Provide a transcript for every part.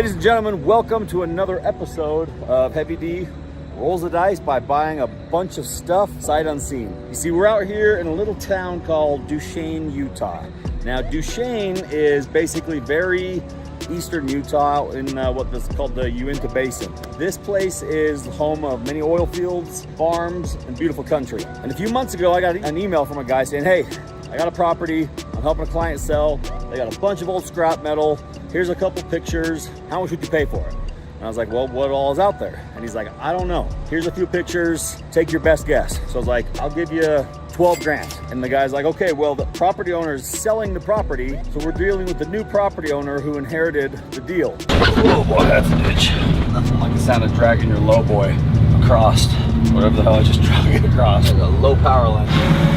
Ladies and gentlemen, welcome to another episode of Heavy D Rolls the Dice by buying a bunch of stuff sight unseen. You see, we're out here in a little town called Duchesne, Utah. Now, Duchesne is basically very eastern Utah in what's called the Uinta Basin. This place is the home of many oil fields, farms, and beautiful country. And a few months ago, I got an email from a guy saying, hey, I got a property, I'm helping a client sell, they got a bunch of old scrap metal, here's a couple pictures, how much would you pay for it? And I was like, well, what all is out there? And he's like, I don't know. Here's a few pictures, take your best guess. So I was like, I'll give you 12 grand. And the guy's like, okay, well, the property owner is selling the property, so we're dealing with the new property owner who inherited the deal. Oh boy, that's a ditch. Nothing like the sound of dragging your low boy across whatever the hell I just dragged it across. Like a low power line.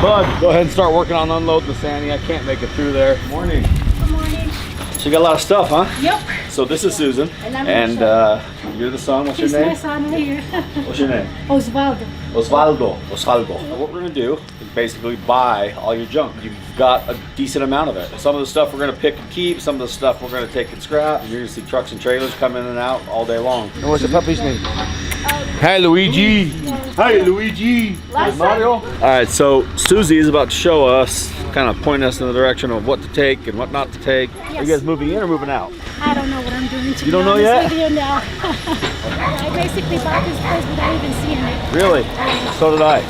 Bud, go ahead and start working on unloading the sanding. I can't make it through there. Good morning. Good morning. So you got a lot of stuff, huh? Yep. So this is Susan. And you're the son. What's He's your name? my son here. What's your name? Osvaldo. Osvaldo. Now what we're gonna do is basically buy all your junk. You've got a decent amount of it. Some of the stuff we're gonna pick and keep. Some of the stuff we're gonna take and scrap. You're gonna see trucks and trailers come in and out all day long. And what's the puppy's name? Hi, Luigi. Hi, Luigi. Mario. All right, so Susie is about to show us, kind of point us in the direction of what to take and what not to take. Yes. Are you guys moving in or moving out? I don't know what I'm doing to You don't know be yet? honest with you now. I basically bought this place without even seeing it. Really? So did I.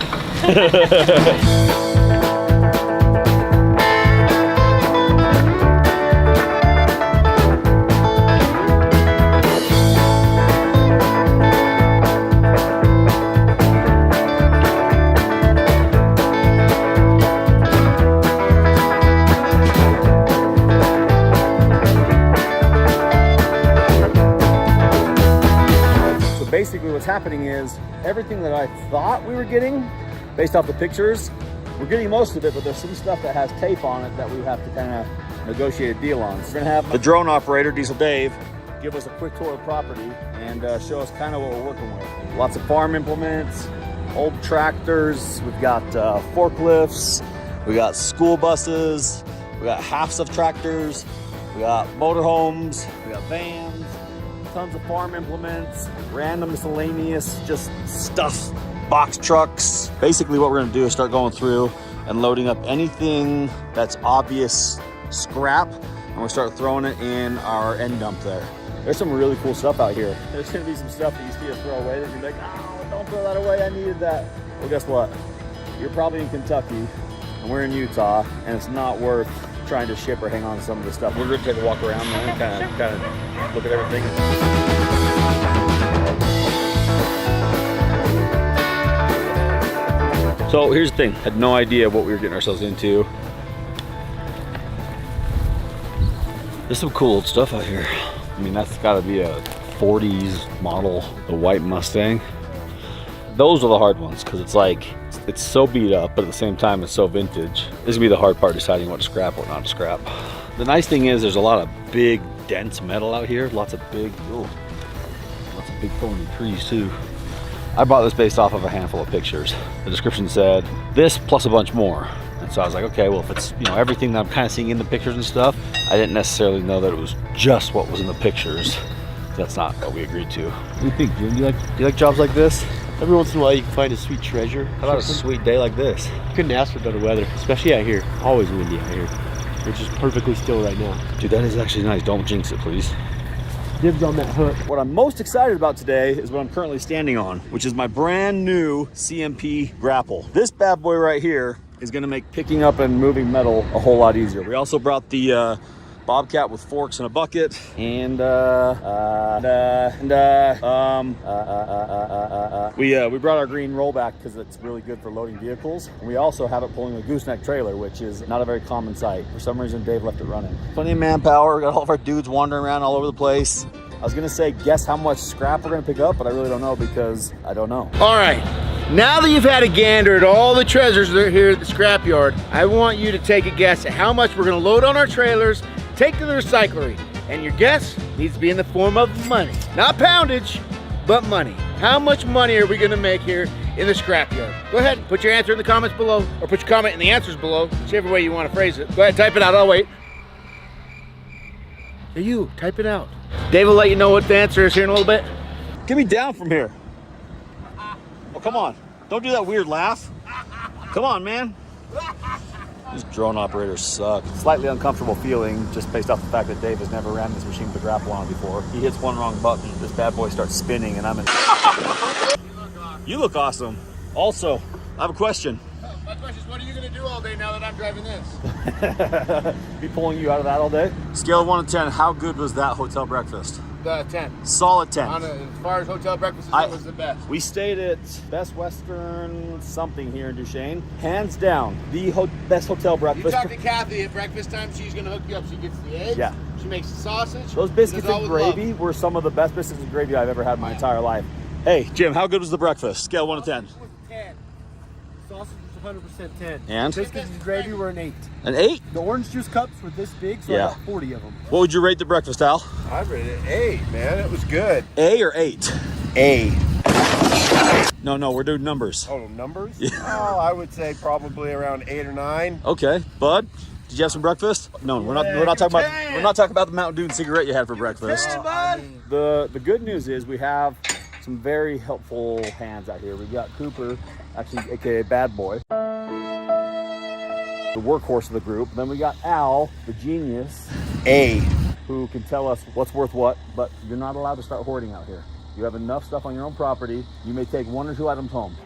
Basically what's happening is everything that I thought we were getting based off the pictures, we're getting most of it, but there's some stuff that has tape on it that we have to kind of negotiate a deal on. So we're gonna have the drone operator, Diesel Dave, give us a quick tour of property and show us kind of what we're working with. Lots of farm implements, old tractors, we've got forklifts, we got school buses, we got halves of tractors, we got motorhomes, we got vans, tons of farm implements, random miscellaneous just stuff, box trucks. Basically what we're gonna do is start going through and loading up anything that's obvious scrap, and we'll start throwing it in our end dump there. There's some really cool stuff out here. There's gonna be some stuff that you see us throw away that you're like, oh, don't throw that away, I needed that. Well, guess what? You're probably in Kentucky and we're in Utah, and it's not worth trying to ship or hang on to some of this stuff. We're gonna take a walk around there and kind of look at everything. So here's the thing, had no idea what we were getting ourselves into. There's some cool old stuff out here. I mean, that's gotta be a 40s model, the white Mustang. Those are the hard ones, because it's like, it's so beat up, but at the same time, it's so vintage. This is gonna be the hard part, deciding what to scrap, what not to scrap. The nice thing is there's a lot of big, dense metal out here. Lots of big thorny trees too. I bought this based off of a handful of pictures. The description said this plus a bunch more. And so I was like, okay, well, if it's, you know, everything that I'm kind of seeing in the pictures and stuff, I didn't necessarily know that it was just what was in the pictures. That's not what we agreed to. What do you think, Jim? Do you like jobs like this? Every once in a while you can find a sweet treasure. How about a sweet day like this? Couldn't ask for better weather, especially out here. Always windy out here, which is perfectly still right now. Dude, that is actually nice. Don't jinx it, please. Dibs on that hook. What I'm most excited about today is what I'm currently standing on, which is my brand new CMP grapple. This bad boy right here is gonna make picking up and moving metal a whole lot easier. We also brought the Bobcat with forks and a bucket, and we brought our green rollback because it's really good for loading vehicles. And we also have it pulling a gooseneck trailer, which is not a very common sight. For some reason, Dave left it running. Plenty of manpower. We got all of our dudes wandering around all over the place. I was gonna say, guess how much scrap we're gonna pick up, but I really don't know because I don't know. All right, now that you've had a gander at all the treasures that are here at the scrapyard, I want you to take a guess at how much we're gonna load on our trailers, take to the recyclery, and your guess needs to be in the form of money. Not poundage, but money. How much money are we gonna make here in the scrapyard? Go ahead, put your answer in the comments below, or put your comment in the answers below, whichever way you want to phrase it. Go ahead, type it out, I'll wait. Hey, you, type it out. Dave will let you know what the answer is here in a little bit. Get me down from here. Oh, come on. Don't do that weird laugh. Come on, man. These drone operators suck. Slightly uncomfortable feeling just based off the fact that Dave has never ran this machine with a grapple on it before. He hits one wrong button, this bad boy starts spinning, and I'm in. You look awesome. Also, I have a question. My question is, what are you going to do all day now that I'm driving this? Be pulling you out of that all day? Scale of 1 to 10, how good was that hotel breakfast? 10. Solid 10. As far as hotel breakfast, that was the best. We stayed at Best Western something here in Duchesne. Hands down, the best hotel breakfast. You talk to Kathy at breakfast time, she's going to hook you up. She gets the eggs, yeah. She makes the sausage. Those biscuits and gravy were some of the best biscuits and gravy I've ever had in my entire life. Hey, Jim, how good was the breakfast? Scale 1 to 10. 10. Sausage was 100% 10. And? Biscuits and gravy were an 8. An 8? The orange juice cups were this big, so Yeah. I got 40 of them. What would you rate the breakfast, Al? I rated it 8, man. It was good. A or 8? A. No, we're doing numbers. Oh, numbers? Yeah. Oh, I would say probably around 8 or 9. Okay, Bud, did you have some breakfast? No, we're not talking about the Mountain Dew cigarette you had for breakfast. The good news is we have some very helpful hands out here. We got Cooper, actually aka Bad Boy, the workhorse of the group. Then we got Al, the genius, A. who can tell us what's worth what, but you're not allowed to start hoarding out here. You have enough stuff on your own property. You may take 1 or 2 items home.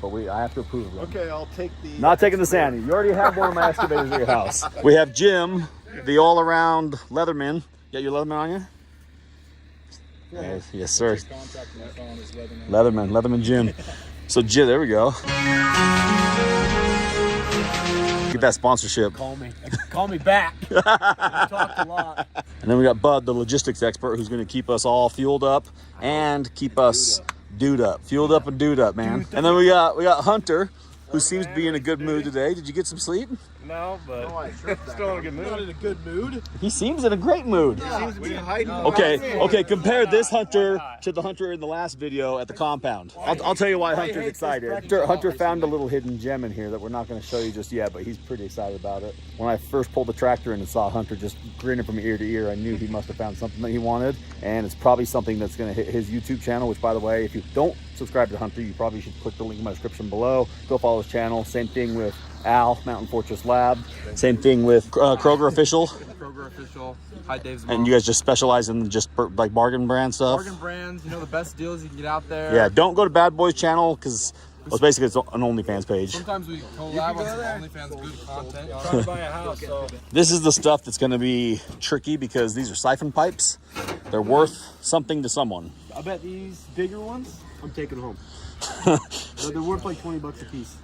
But I have to approve of them. Okay, I'll take the... Not taking the Sandy. You already have one of my excavators at your house. We have Jim, the all-around Leatherman. Got your Leatherman on you? Yeah. Yes, sir. Leatherman Jim. So Jim, there we go. Get that sponsorship. Call me back. We talked a lot. And then we got Bud, the logistics expert, who's going to keep us all fueled up and keep us dude up. Fueled up and dude up, man. And then we got Hunter, who seems to be in a good mood today. Did you get some sleep? No, but still in a good mood. Not in a good mood. He seems in a great mood. He seems to be hiding. Okay, compare this Hunter to the Hunter in the last video at the compound. I'll tell you why Hunter's excited. Hunter found a little hidden gem in here that we're not going to show you just yet, but he's pretty excited about it. When I first pulled the tractor in and saw Hunter just grinning from ear to ear, I knew he must have found something that he wanted, and it's probably something that's going to hit his YouTube channel, which, by the way, if you don't subscribe to Hunter, you probably should click the link in my description below. Go follow his channel. Same thing with Al, Mountain Fortress Lab. Same thing with Kroger Official. Kroger Official. Hi, Dave's And you guys just specialize in just like bargain brand stuff? bargain brands, you know, the best deals you can get out there. Yeah, don't go to Bad Boy's channel because basically it's an OnlyFans page. Sometimes we collab on some OnlyFans good content. Trying to buy a house, so. This is the stuff that's going to be tricky because these are siphon pipes. They're worth something to someone. I bet these bigger ones, I'm taking home. They're worth like 20 bucks a piece.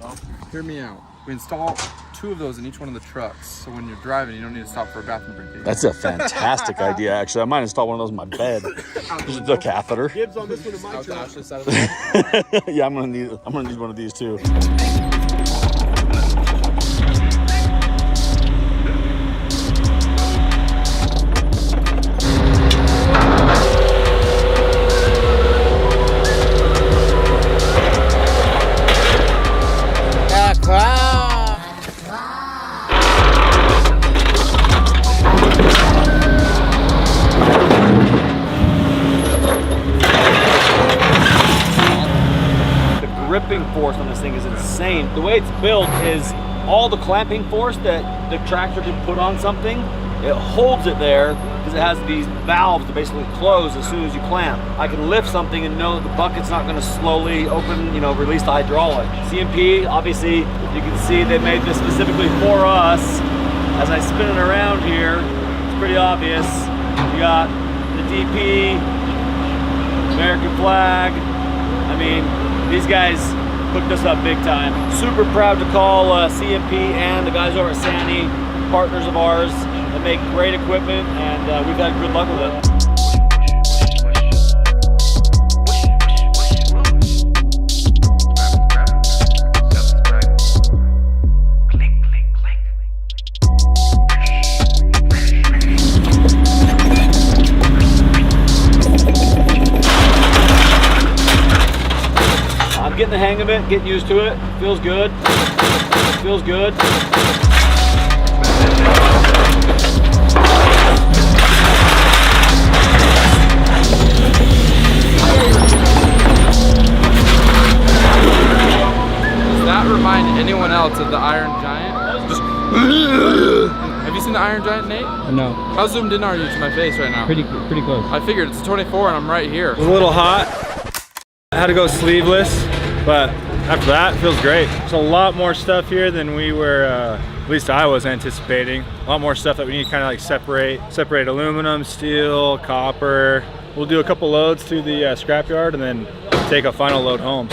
Hear me out. We install 2 of those in each one of the trucks, so when you're driving, you don't need to stop for a bathroom break. That's a fantastic idea, actually. I might install one of those in my bed. The catheter. Dibs on this one in my Out the truck. Ashley side of the bed. Yeah, I'm gonna need one of these too. Gripping force on this thing is insane. The way it's built is all the clamping force that the tractor can put on something, it holds it there because it has these valves to basically close as soon as you clamp. I can lift something and know that the bucket's not going to slowly open, release the hydraulic. CMP, obviously, you can see they made this specifically for us. As I spin it around here, it's pretty obvious. You got the DP, American flag. I mean, these guys hooked us up big time. Super proud to call CMP and the guys over at Sandy partners of ours that make great equipment, and we've had good luck with it. getting the hang of it, getting used to it. Feels good. Feels good. Does that remind anyone else of the Iron Giant? Just have you seen the Iron Giant, Nate? No. How zoomed in are you to my face right now? Pretty close. I figured it's 24 and I'm right here. It was a little hot. I had to go sleeveless, but after that, it feels great. There's a lot more stuff here than we were, at least I was anticipating. A lot more stuff that we need to kind of like separate aluminum, steel, copper. We'll do a couple loads through the scrapyard and then take a final load home.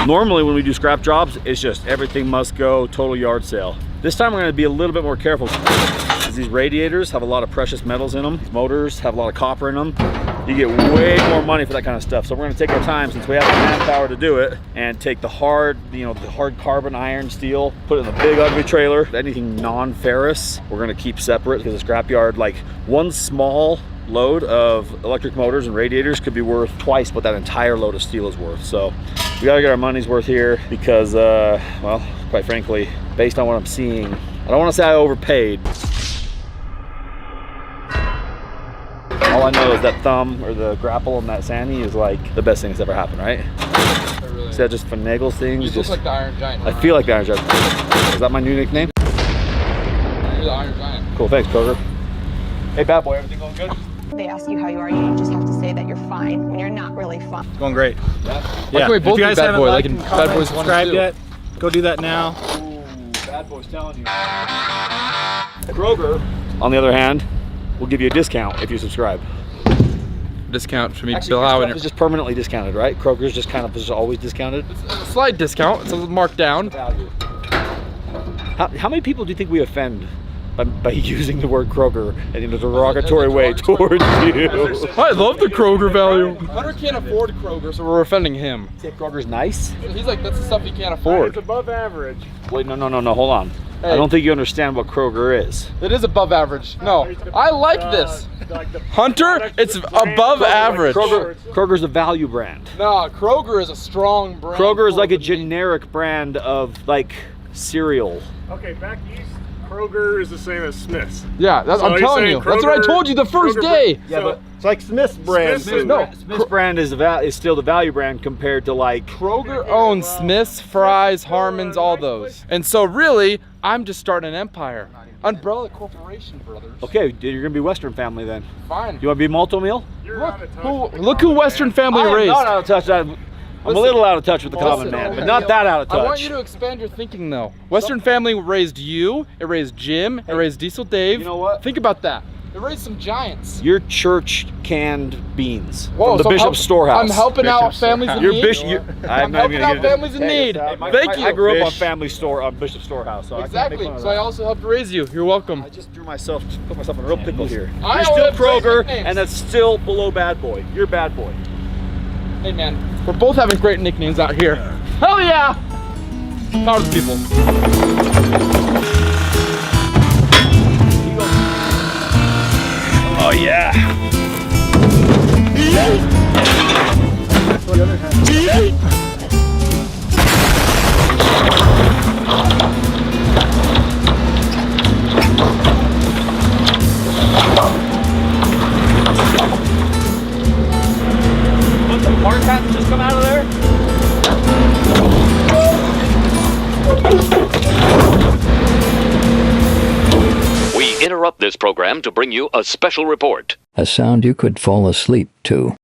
Normally when we do scrap jobs, it's just everything must go, total yard sale. This time we're gonna be a little bit more careful. These radiators have a lot of precious metals in them. Motors have a lot of copper in them. You get way more money for that kind of stuff. So we're gonna take our time, since we have the manpower to do it, and take the hard, the hard carbon, iron, steel, put it in the big ugly trailer. Anything non-ferrous, we're gonna keep separate, because the scrapyard, like one small load of electric motors and radiators could be worth twice what that entire load of steel is worth. So we gotta get our money's worth here, because well, quite frankly, based on what I'm seeing, I don't want to say I overpaid. All I know is that thumb or the grapple on that Sandy is like the best thing that's ever happened, right? Really So that just finagles things. you look like the Iron Giant. I feel like the Iron Giant. Is that my new nickname? You're the Iron Giant. Cool, thanks, Kroger. Hey, bad boy, everything going good? They ask you how you are, you just have to say that you're fine when you're not really fine. It's going great. Why can't we If both you be guys bad haven't boy, liked like in and Bad Boys 1 and subscribed 2? yet, go do that now. Ooh, bad boy's telling you. Kroger, on the other hand, will give you a discount if you subscribe. Discount for me, Actually, Bill your Howe. stuff is just permanently discounted, right? Kroger's just kind of just always discounted. A slight discount. It's a little marked down. Value. How many people do you think we offend by using the word Kroger in a derogatory way towards you? I love the Kroger value. Hunter can't afford Kroger, so we're offending him. You think Kroger's nice? He's like, that's the stuff he can't afford. above average. Wait, no, hold on. Hey. I don't think you understand what Kroger is. It is above average. No, I like this. Hunter, it's above average. Kroger's a value brand. Nah, Kroger is a strong brand. Kroger is like a generic brand of like cereal. Okay, back east, Kroger is the same as Smith's. Yeah, that's, So I'm you're telling saying you. That's what I Kroger- told you the first Kroger- day. Yeah, but it's like Smith's brand. Smith's Smith's brand is still the value brand compared to like. Kroger owns Smith's, Fry's, Harmon's, all those. And so really, I'm just starting an empire. Umbrella Corporation, brothers. Okay, you're gonna be Western family then. Fine. You want to be multi-meal? Look who Western family I am raised. not out of touch. I'm a little out of touch with the common man, but not that out of touch. I want you to expand your thinking though. Western family raised you, it raised Jim, it raised Diesel Dave. You know what? Think about that. It raised some giants. Your church canned beans Whoa, from the so Bishop's Storehouse. I'm helping out families in Your need. bishop. I'm helping out families in need. Thank you. I grew up on Bishop's Storehouse, so I can't Exactly. make fun of So I that. also helped raise you. You're welcome. I just put myself in a real pickle here. I You're still have great Kroger, nicknames. and that's still below bad boy. You're bad boy. Hey man, we're both having great nicknames out here. Hell yeah! Power to the people. Oh yeah. What, the water tap just come out of there? We interrupt this program to bring you a special report. A sound you could fall asleep to.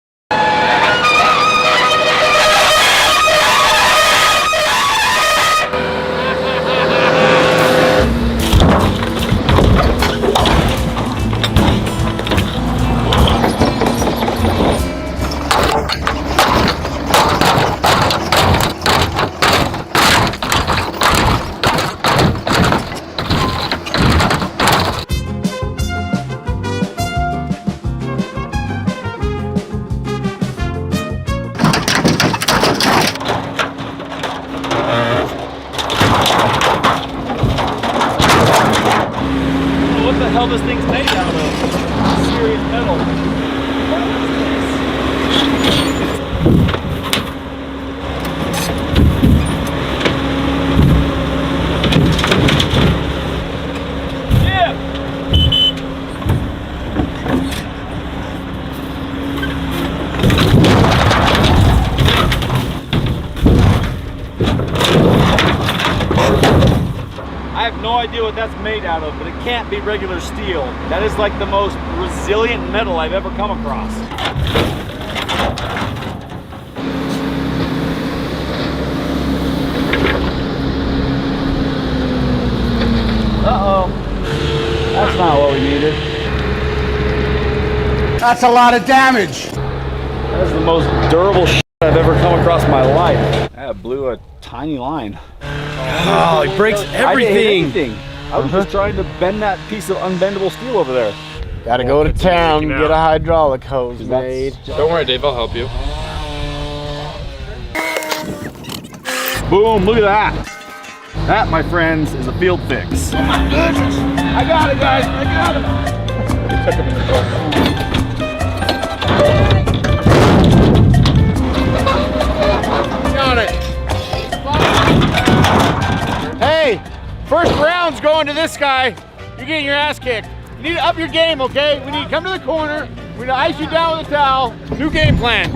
this thing's made out of. Serious metal. What is this? I have no idea what that's made out of, but it can't be regular steel. That is like the most resilient metal I've ever come across. Uh-oh. That's not what we needed. That's a lot of damage. That is the most durable shit I've ever come across in my life. I blew a tiny line. Oh, it breaks everything. I was just trying to bend that piece of unbendable steel over there. Gotta go to town and get a hydraulic hose made. Don't worry, Dave, I'll help you. Boom, look at that. That, my friends, is a field fix. Oh my goodness. I got it, guys. I got it. Took him in the car. Got it. Hey, first round's going to this guy. You're getting your ass kicked. You need to up your game, okay? We need to come to the corner. We're gonna ice you down with a towel. New game plan.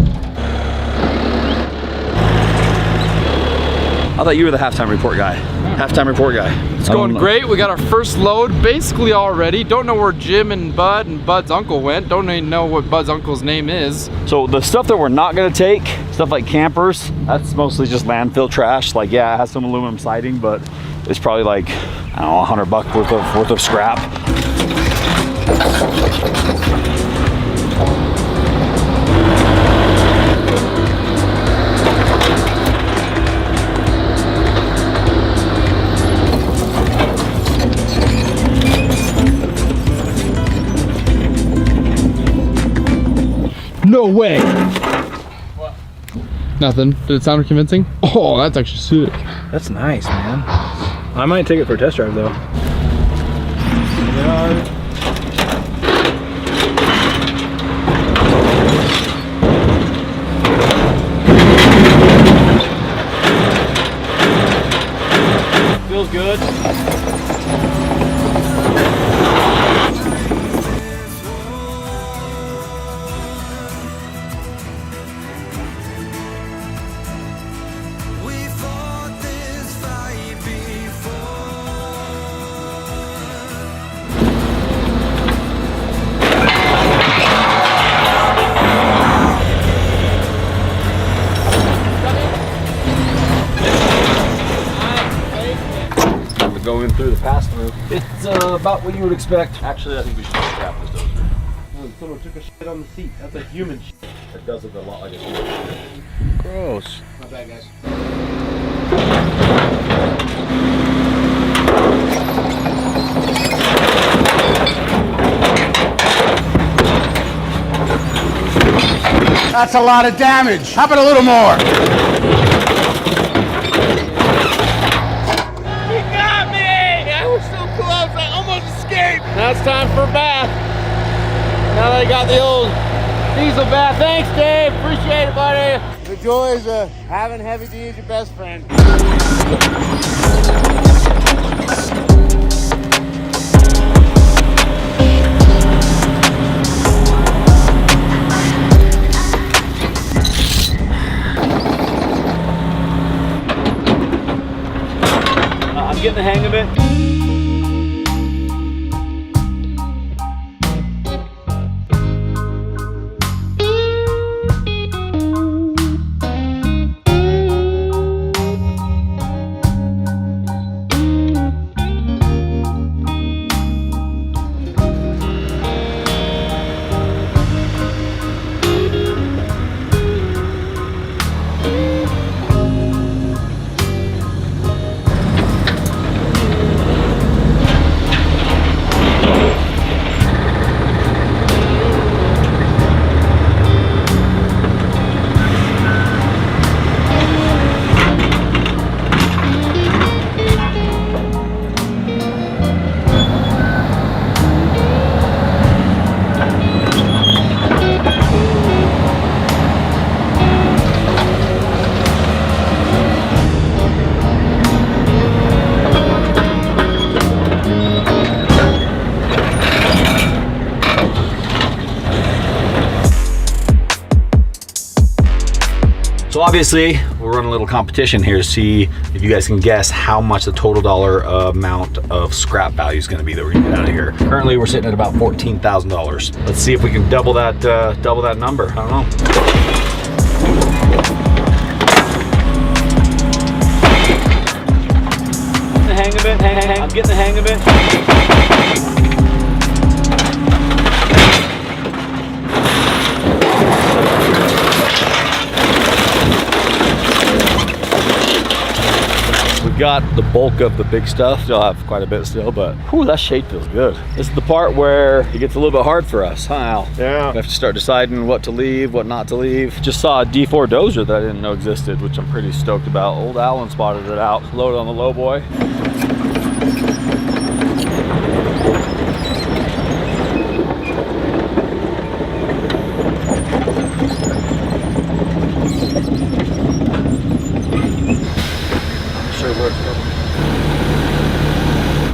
I thought you were the halftime report guy. Halftime report guy. It's going great. We got our first load basically all ready. Don't know where Jim and Bud's uncle went. Don't even know what Bud's uncle's name is. So the stuff that we're not gonna take, stuff like campers, that's mostly just landfill trash. Like, yeah, it has some aluminum siding, but it's probably like, I don't know, $100 worth of scrap. No way. What? Nothing. Did it sound convincing? Oh, that's actually sick. That's nice, man. I might take it for a test drive though. Feels good. Going through the pass-through. It's about what you would expect. Actually, I think we should scrap this dozer. Someone took a shit on the seat. That's a human shit. It does look a lot like a human. Gross. Not bad, guys. That's a lot of damage. How about a little more? Now it's time for a bath. Now that I got the old diesel bath. Thanks, Dave. Appreciate it, buddy. The joys of having Heavy D as your best friend. I'm getting the hang of it. So obviously, we're running a little competition here to see if you guys can guess how much the total dollar amount of scrap value is going to be that we're going to get out of here. Currently, we're sitting at about $14,000. Let's see if we can double that number. I don't know. Hang of it, hang. I'm getting the hang of it. We got the bulk of the big stuff. Still have quite a bit still, but whew, that shade feels good. This is the part where it gets a little bit hard for us, huh, Al? Yeah. We have to start deciding what to leave, what not to leave. Just saw a D4 dozer that I didn't know existed, which I'm pretty stoked about. Old Alan spotted it out. Loaded on the low boy.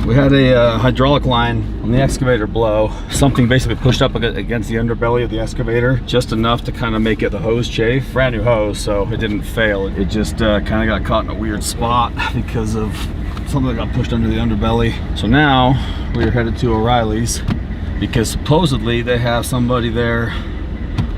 We had a hydraulic line on the excavator blow. Something basically pushed up against the underbelly of the excavator, just enough to kind of make it the hose chafe. Brand new hose, so it didn't fail. It just kind of got caught in a weird spot because of something that got pushed under the underbelly. So now we are headed to O'Reilly's because supposedly they have somebody there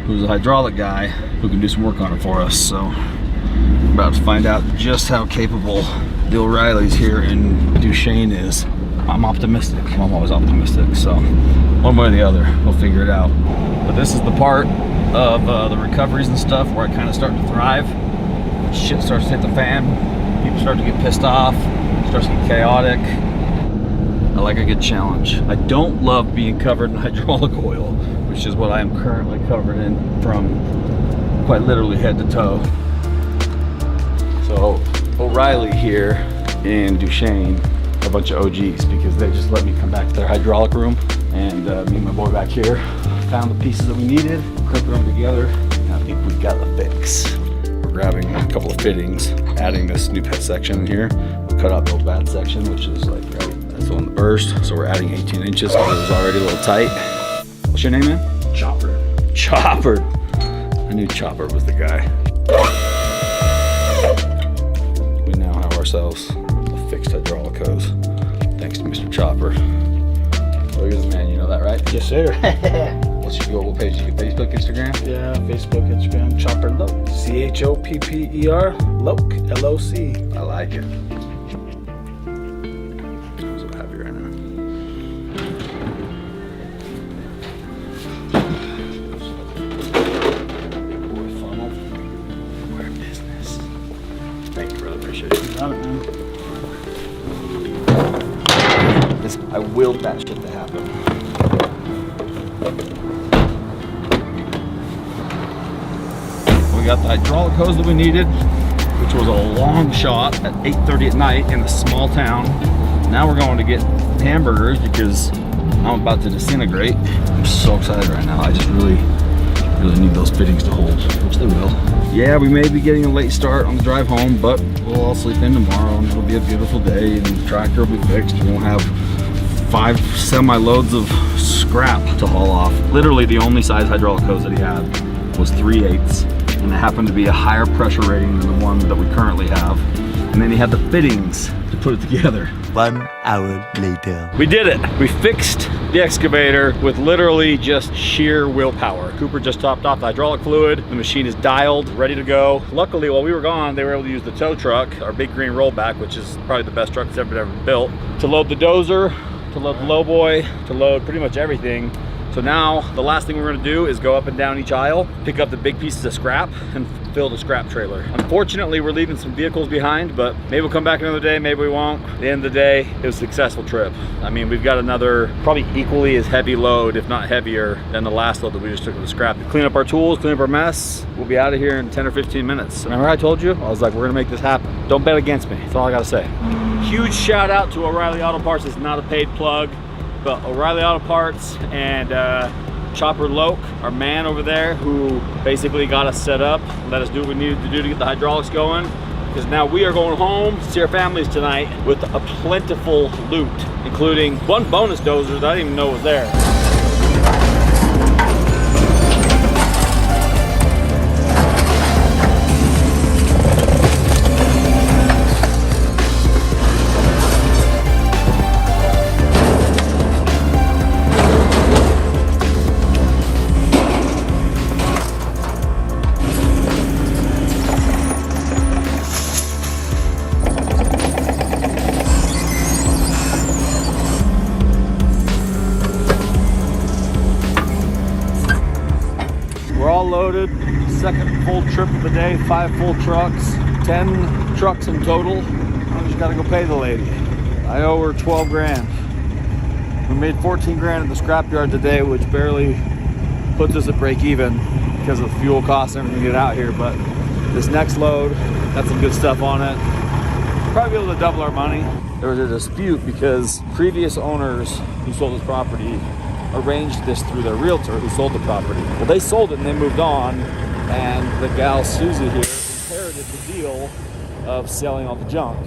who's a hydraulic guy who can do some work on it for us. So we're about to find out just how capable the O'Reilly's here in Duchesne is. I'm optimistic. I'm always optimistic. So one way or the other, we'll figure it out. But this is the part of the recoveries and stuff where I kind of start to thrive. Shit starts to hit the fan. People start to get pissed off. It starts to get chaotic. I like a good challenge. I don't love being covered in hydraulic oil, which is what I am currently covered in from quite literally head to toe. So O'Reilly here in Duchesne, a bunch of OGs, because they just let me come back to their hydraulic room, and me and my boy back here found the pieces that we needed, clipped them together, and I think we got a fix. We're grabbing a couple of fittings, adding this new pet section in here. We cut out the old bad section, which is like right, that's the one that burst, so we're adding 18 inches because it was already a little tight. What's your name, man? Chopper. Chopper. I knew Chopper was the guy. We now have ourselves a fixed hydraulic hose, thanks to Mr. Chopper. Look at this man, you know that, right? Yes, sir. What's your page? Your Facebook, Instagram? Yeah, Facebook, Instagram, Chopper Loke. CHOPPER, Loke, LOC. I like it. I'm so happy right now. Big boy funnel. We're in business. Thank you, brother. Appreciate it. I willed that shit to happen. We got the hydraulic hose that we needed, which was a long shot at 8:30 at night in a small town. Now we're going to get hamburgers because I'm about to disintegrate. I'm so excited right now. I just really need those fittings to hold, which they will. Yeah, we may be getting a late start on the drive home, but we'll all sleep in tomorrow and it'll be a beautiful day and the tractor will be fixed. We won't have 5 semi-loads of scrap to haul off. Literally the only size hydraulic hose that he had was 3/8, and it happened to be a higher pressure rating than the one that we currently have. And then he had the fittings to put it together. 1 hour later. We did it. We fixed the excavator with literally just sheer willpower. Cooper just topped off the hydraulic fluid. The machine is dialed, ready to go. Luckily, while we were gone, they were able to use the tow truck, our big green rollback, which is probably the best truck that's ever been built, to load the dozer, to load the low boy, to load pretty much everything. So now the last thing we're gonna do is go up and down each aisle, pick up the big pieces of scrap and fill the scrap trailer. Unfortunately, we're leaving some vehicles behind, but maybe we'll come back another day, maybe we won't. At the end of the day, it was a successful trip. I mean, we've got another probably equally as heavy load, if not heavier, than the last load that we just took with the scrap. Clean up our tools, clean up our mess. We'll be out of here in 10 or 15 minutes. Remember I told you? I was like, we're gonna make this happen. Don't bet against me, that's all I gotta say. Huge shout out to O'Reilly Auto Parts. It's not a paid plug, but O'Reilly Auto Parts and Chopper Loke, our man over there, who basically got us set up, let us do what we needed to do to get the hydraulics going, because now we are going home to see our families tonight with a plentiful loot, including one bonus dozer that I didn't even know was there. second full trip of the day, 5 full trucks, 10 trucks in total. I just gotta go pay the lady. I owe her 12 grand. We made 14 grand at the scrapyard today, which barely puts us at break even because of fuel costs and everything to get out here. But this next load got some good stuff on it. Probably be able to double our money. There was a dispute because previous owners who sold this property arranged this through their realtor who sold the property. Well, they sold it and they moved on, and the gal Susie here inherited the deal of selling all the junk.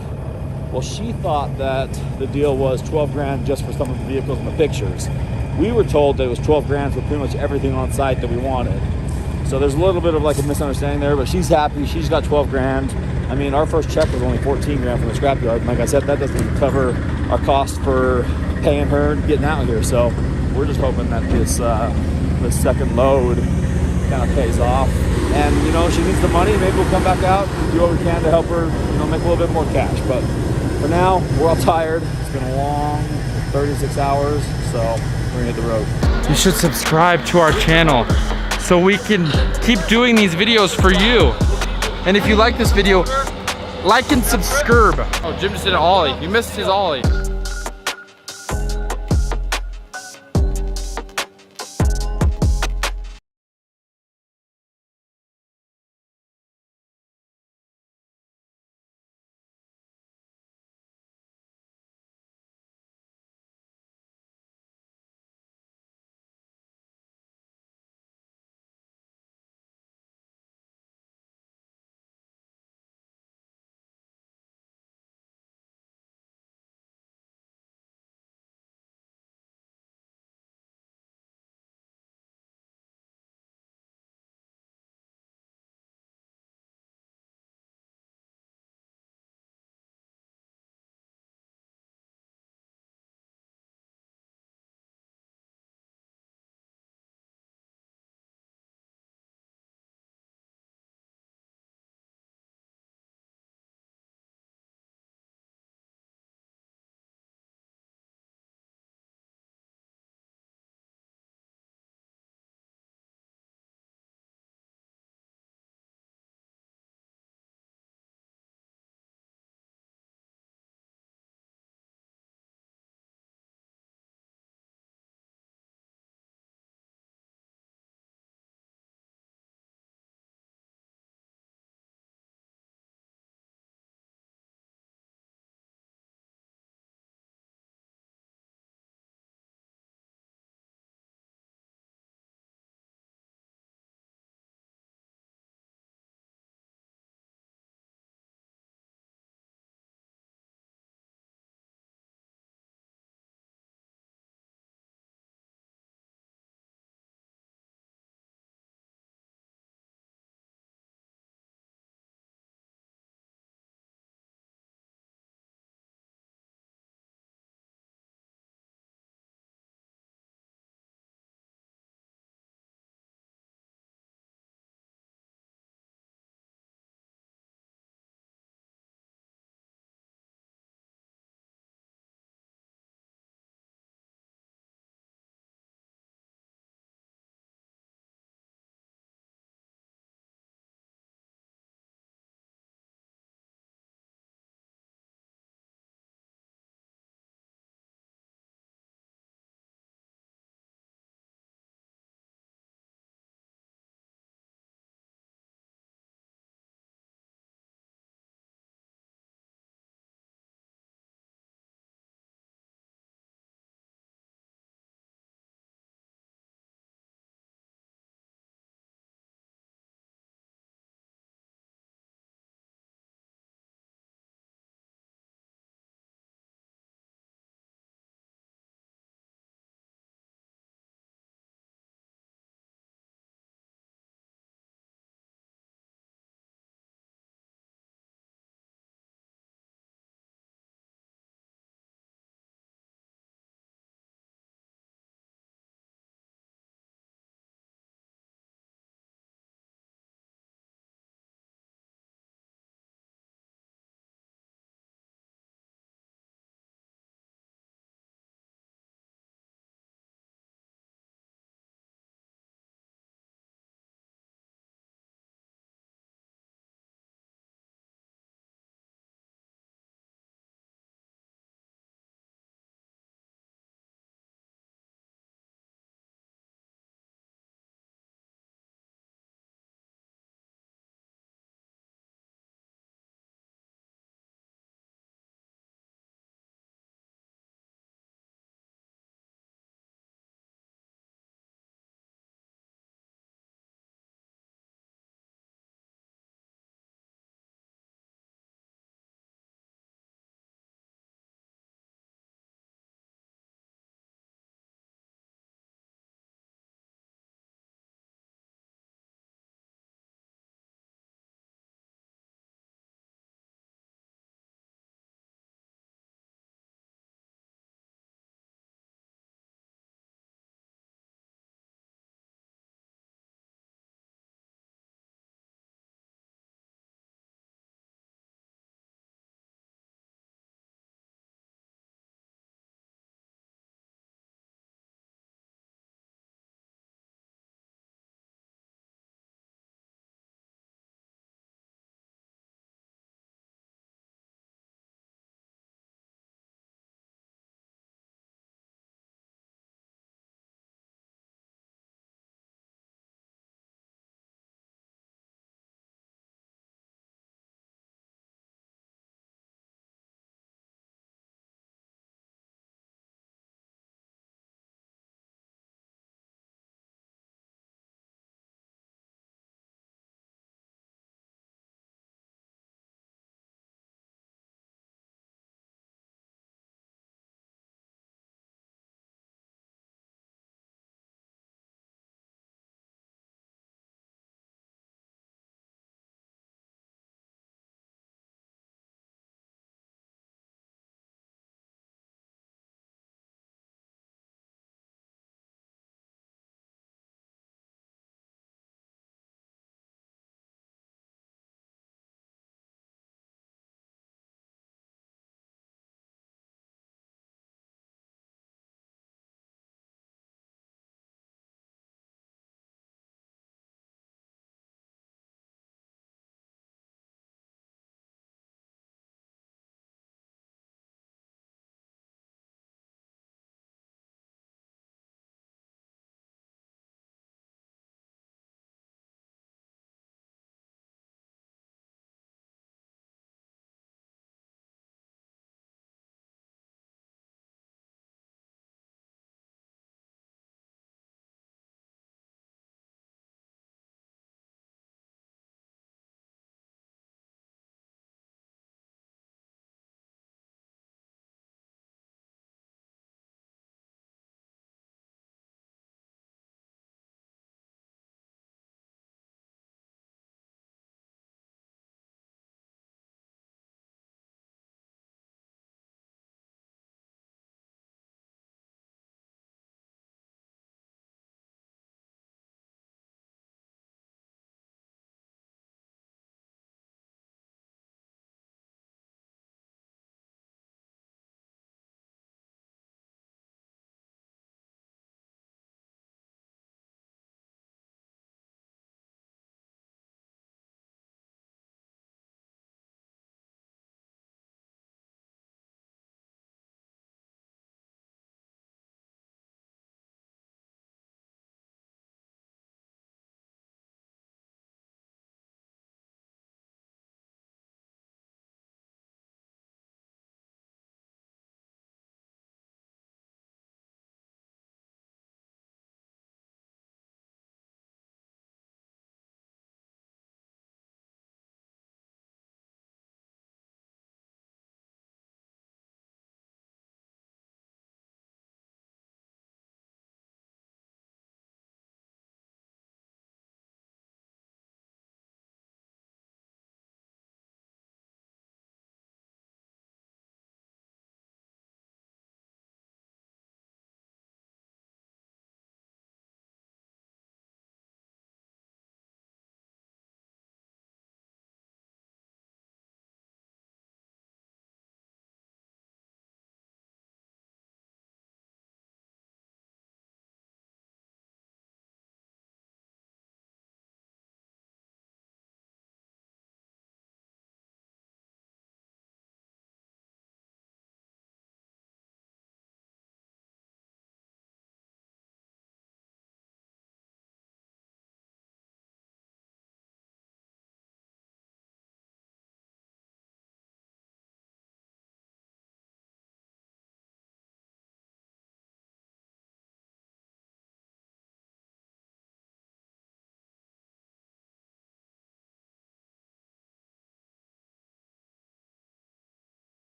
Well, she thought that the deal was 12 grand just for some of the vehicles in the pictures. We were told that it was 12 grand for pretty much everything on site that we wanted. So there's a little bit of like a misunderstanding there, but she's happy. She's got 12 grand. I mean, our first check was only 14 grand from the scrapyard. And like I said, that doesn't cover our cost for paying her and getting out here. So we're just hoping that this second load kind of pays off. And, you know, she needs the money. Maybe we'll come back out and do what we can to help her, you know, make a little bit more cash. But for now, we're all tired. It's been a long 36 hours, so we're gonna hit the road. You should subscribe to our channel so we can keep doing these videos for you. And if you like this video, like and subscribe. Oh, Jim just did an ollie. You missed his ollie.